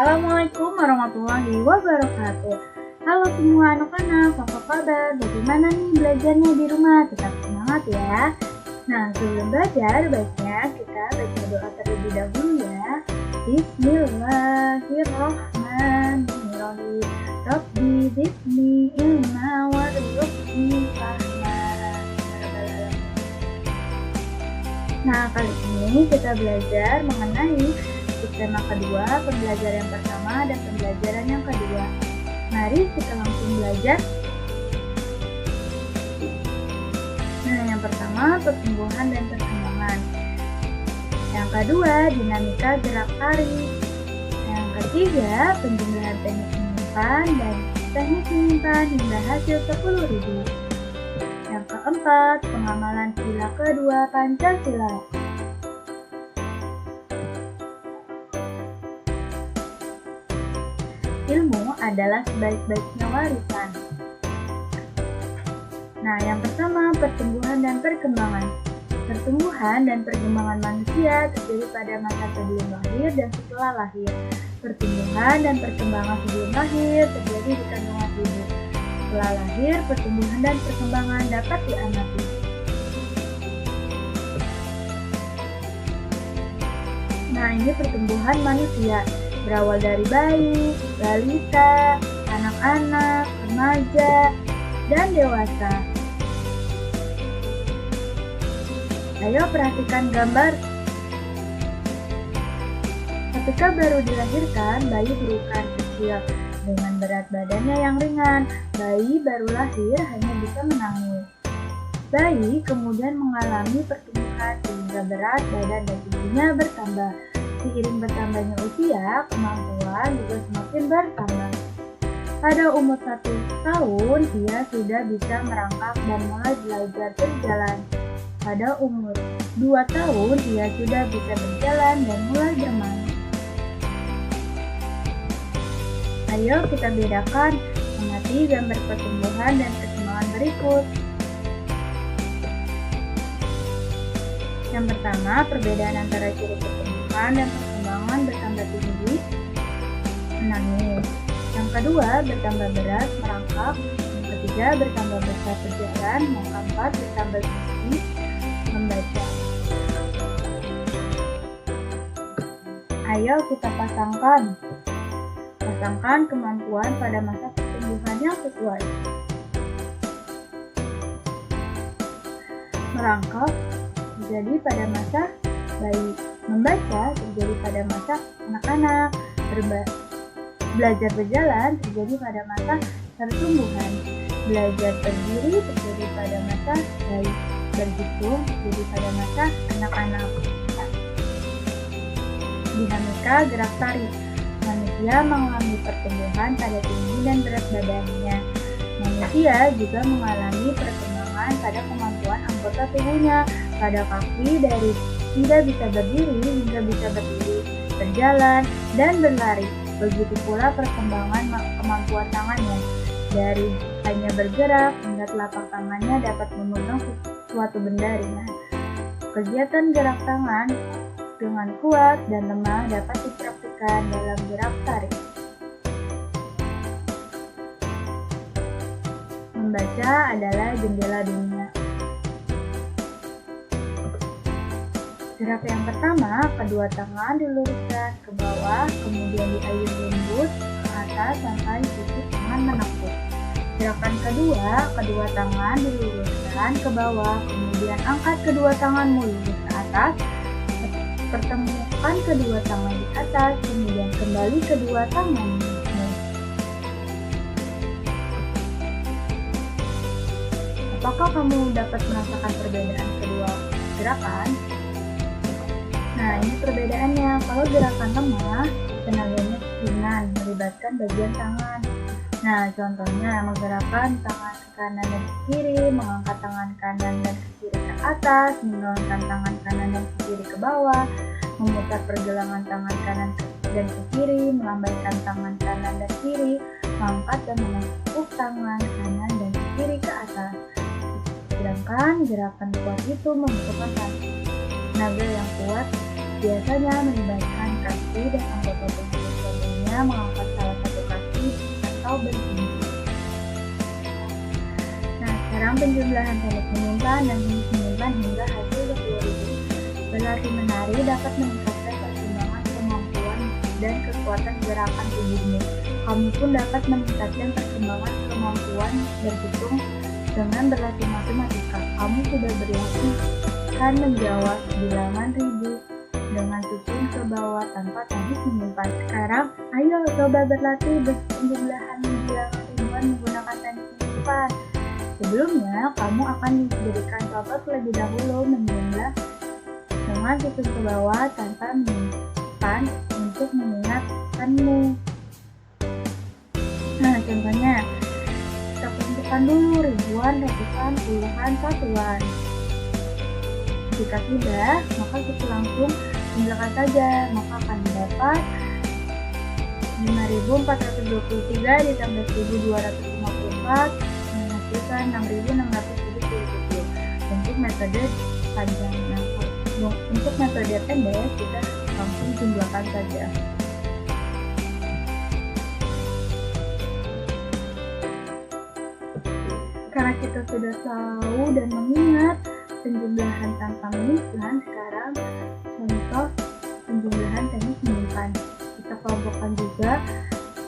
Assalamualaikum warahmatullahi wabarakatuh. Halo semua anak-anak, apa kabar? Bagaimana nih belajarnya di rumah? Tetap semangat ya. Nah, sebelum belajar, baiknya kita baca doa terlebih dahulu ya. Bismillahirrahmanirrahim. Rabbi zidni ilma warzuqni fahma. Nah, kali ini kita belajar mengenai tema kedua, pembelajaran pertama dan pembelajaran yang kedua. Mari kita langsung belajar. Nah, yang pertama pertumbuhan dan perkembangan. Yang kedua dinamika gerak tarik. Yang ketiga penjumlahan teknik menyimpan dan teknik menyimpan hingga hasil 10.000. Yang keempat pengamalan sila kedua Pancasila. Ilmu adalah sebaik-baiknya warisan. Nah, yang pertama, pertumbuhan dan perkembangan. Pertumbuhan dan perkembangan manusia terjadi pada masa sebelum lahir dan setelah lahir. Pertumbuhan dan perkembangan sebelum lahir terjadi di kandungan ibu. Setelah lahir, pertumbuhan dan perkembangan dapat diamati. Nah, ini pertumbuhan manusia. Berawal dari bayi, balita, anak-anak, remaja, dan dewasa. Ayo perhatikan gambar. Ketika baru dilahirkan, bayi berukuran kecil dengan berat badannya yang ringan. Bayi baru lahir hanya bisa menangis. Bayi kemudian mengalami pertumbuhan sehingga berat badan dan tingginya bertambah. Seiring bertambahnya usia, kemampuan juga semakin bertambah. Pada umur 1 tahun, ia sudah bisa merangkak dan mulai belajar berjalan. Pada umur 2 tahun, ia sudah bisa berjalan dan mulai bermain. Ayo kita bedakan, mengerti gambar pertumbuhan dan perkembangan berikut. Yang pertama, perbedaan antara ciri pertumbuhan dan perkembangan bertambah tinggi, menangis. Yang kedua, bertambah berat, merangkak. Yang ketiga, bertambah besar berjalan. Yang keempat, bertambah gigi, membaca. Ayo kita pasangkan kemampuan pada masa pertumbuhan yang sesuai. Merangkak terjadi pada masa bayi. Membaca terjadi pada masa anak-anak. Belajar berjalan terjadi pada masa pertumbuhan. Belajar berdiri terjadi pada masa bayi. Berhitung terjadi pada masa anak-anak. Dinamika gerak tarik. Manusia mengalami pertumbuhan pada tinggi dan berat badannya. Manusia juga mengalami perkembangan pada kemampuan anggota tubuhnya. Pada kaki dari tidak bisa berdiri hingga bisa berdiri, berjalan, dan berlari. Begitu pula perkembangan kemampuan tangannya. Dari hanya bergerak hingga telapak tangannya dapat memegang suatu benda ringan. Kegiatan gerak tangan dengan kuat dan lemah dapat dipraktikkan dalam gerak tarik. Membaca adalah jendela dunia. Gerak yang pertama, kedua tangan diluruskan ke bawah, kemudian diayun lembut ke atas sampai titik tangan menekuk. Gerakan kedua, kedua tangan diluruskan ke bawah, kemudian angkat kedua tanganmu lurus ke atas, pertemukan kedua tangan di atas, kemudian kembali kedua tanganmu. Apakah kamu dapat merasakan perbedaan kedua gerakan? Nah, ini perbedaannya. Kalau gerakan lemah, tenaganya ringan, melibatkan bagian tangan. Nah, contohnya menggerakkan tangan kanan dan kiri, mengangkat tangan kanan dan kiri ke atas, menurunkan tangan kanan dan kiri ke bawah, memutar pergelangan tangan kanan dan ke kiri, melambaikan tangan kanan dan kiri, mengangkat dan menekuk tangan kanan dan kiri ke atas. Sedangkan gerakan kuat itu membutuhkan tenaga yang kuat, biasanya melibatkan kaki dan anggota tubuh lainnya misalnya mengangkat salah satu kaki atau berhenti. Nah, sekarang penjumlahan teknik menyimpan dan teknik menyimpan hingga hasil 20.000. Berlatih menari dapat meningkatkan perkembangan kemampuan dan kekuatan gerakan tubuhmu. Kamu pun dapat meningkatkan perkembangan kemampuan berhitung dengan berlatih matematika. Kamu sudah berlatih kan menjawab bilangan ribu dengan susun ke bawah tanpa teknik menyimpan. Sekarang, ayo coba berlatih penjumlahan bilangan ribuan menggunakan teknik menyimpan. Sebelumnya, kamu akan diberikan contoh terlebih dahulu menjumlah dengan susun ke bawah tanpa menyimpan untuk mengingatkanmu. Nah, contohnya, kita kumpulkan dulu ribuan, ratusan, puluhan, satuan. Jika sudah, maka kita langsung jumlahkan saja, maka akan dapat 5.423 ditambah 1.254 menghasilkan 6.670. Untuk metode panjang, untuk metode pendek kita langsung jumlahkan saja. Karena kita sudah tahu dan mengingat penjumlahan tanpa menyimpan, sekarang contoh penjumlahan teknik menyimpan. Kita kelompokkan juga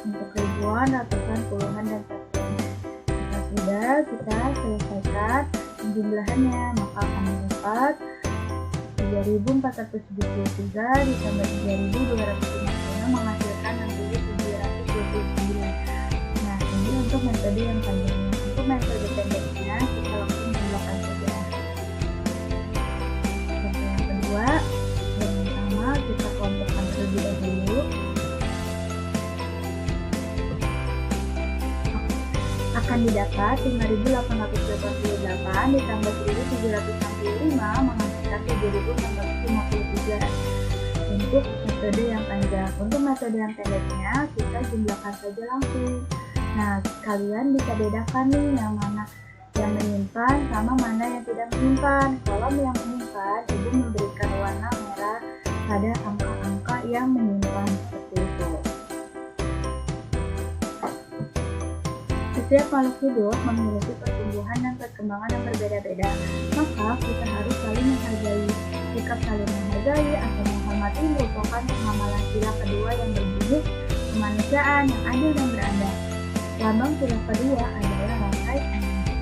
untuk ribuan, ratusan, puluhan, dan satuan. Jika sudah kita selesaikan penjumlahannya, maka akan mendapat 3.473 ditambah 3.256 menghasilkan 6.729. Nah, ini untuk metode yang panjang. Untuk metode pendeknya kita langsung jumlahkan saja. Contoh yang kedua, yang pertama kita kelompokkan terlebih dahulu. Akan didapat 5.888 ditambah 1.765 menghasilkan 7.653. Untuk metode yang panjang. Untuk metode yang pendeknya kita jumlahkan saja langsung. Nah, kalian bisa bedakan nih yang mana yang menyimpan sama mana yang tidak menyimpan. Kalau yang menyimpan, ibu memberikan warna merah pada angka-angka yang menyimpan seperti itu. Setiap makhluk hidup memiliki pertumbuhan dan perkembangan yang berbeda-beda, maka kita harus saling menghargai. Sikap saling menghargai atau menghormati merupakan pengamalan sila kedua yang berbunyi kemanusiaan yang adil dan beradab. Lambang sila kedua adalah rantai energi.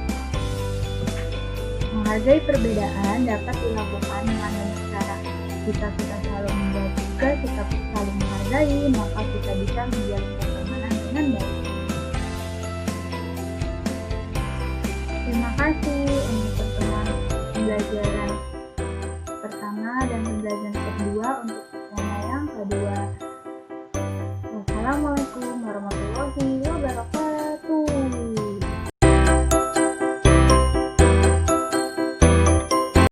Menghargai perbedaan dapat dilakukan dengan banyak cara. Jika kita selalu menjaga sikap saling menghargai, maka kita bisa menjalin pertemanan dengan baik. Terima kasih.